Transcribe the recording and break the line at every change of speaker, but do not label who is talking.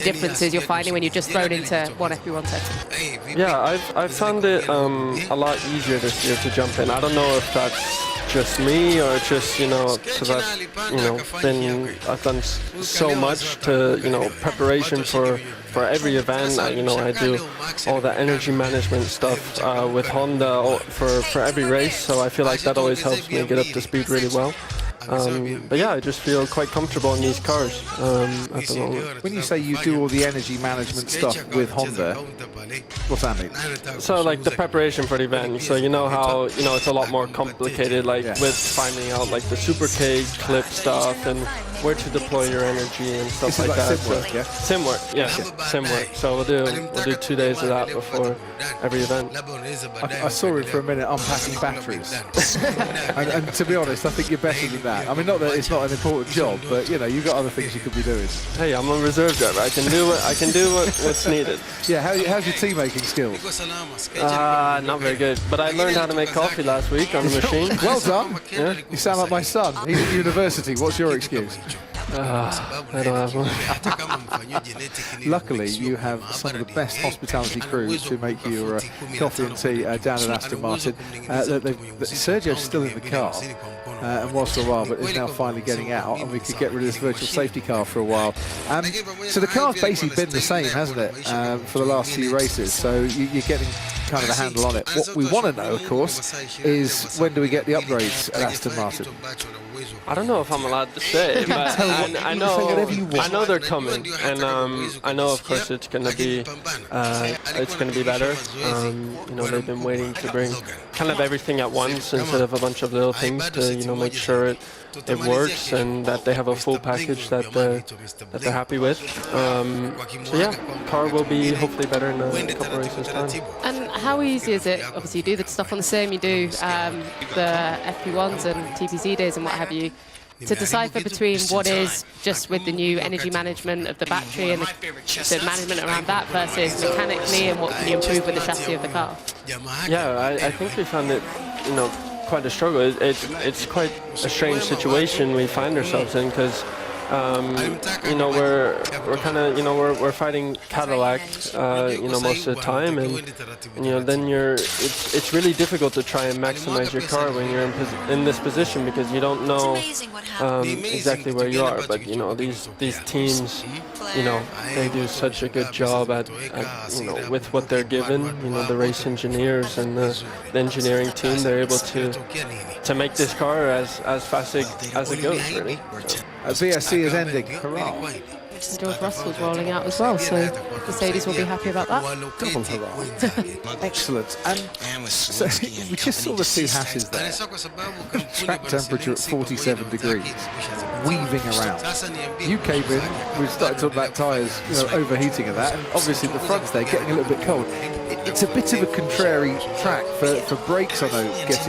differences you're finding when you're just thrown into one FP1 setting?
Yeah, I've found it a lot easier this year to jump in. I don't know if that's just me or just, because I've done so much to, preparation for every event. I do all the energy management stuff with Honda for every race, so I feel like that always helps me get up to speed really well. But yeah, I just feel quite comfortable in these cars at the moment.
When you say you do all the energy management stuff with Honda, what's that mean?
So like the preparation for the event, so you know how it's a lot more complicated, like with finding out like the Super K clip stuff and where to deploy your energy and stuff like that.
Sim work, yeah?
Sim work, yeah, sim work. So we'll do 2 days of that before every event.
I saw him for a minute unpacking batteries, and to be honest, I think you're better than that. I mean, not that it's not an important job, but you've got other things you could be doing.
Hey, I'm a reserve driver. I can do what's needed.
Yeah, how's your tea making skills?
Not very good, but I learned how to make coffee last week on the machine.
Well done.
Yeah.
You sound like my son. He's at university. What's your excuse?
I don't have one.
Luckily, you have some of the best hospitality crews who make you your coffee and tea down at Aston Martin. Sergio's still in the car. And was for a while, but is now finally getting out, and we could get rid of this virtual safety car for a while. So the car's basically been the same, hasn't it, for the last few races? So you're getting kind of a handle on it. What we want to know, of course, is when do we get the upgrades at Aston Martin?
I don't know if I'm allowed to say, but I know they're coming, and I know, of course, it's going to be better. They've been waiting to bring kind of everything at once instead of a bunch of little things to make sure it works and that they have a full package that they're happy with. So yeah, car will be hopefully better in a couple of races time.
And how easy is it? Obviously, you do the stuff on the sim, you do the FP1s and TPC days and what have you, to decipher between what is just with the new energy management of the battery and the management around that versus mechanically and what can you improve with the chassis of the car?
Yeah, I think we found it, quite a struggle. It's quite a strange situation we find ourselves in because we're kind of we're fighting Cadillac most of the time, and then it's really difficult to try and maximize your car when you're in this position because you don't know exactly where you are. But these teams they do such a good job at with what they're given. The race engineers and the engineering team, they're able to make this car as fast as it goes, really.
VSC is ending. Hurrah.
And George Russell's rolling out as well, so Mercedes will be happy about that.
Double hurrah. Excellent. And so we just saw the two Hasses there. Track temperature at 47 degrees, weaving around. You came in, we started talking about tyres overheating and that, and obviously the front's there getting a little bit cold. It's a bit of a contrary track for brakes, I know, getting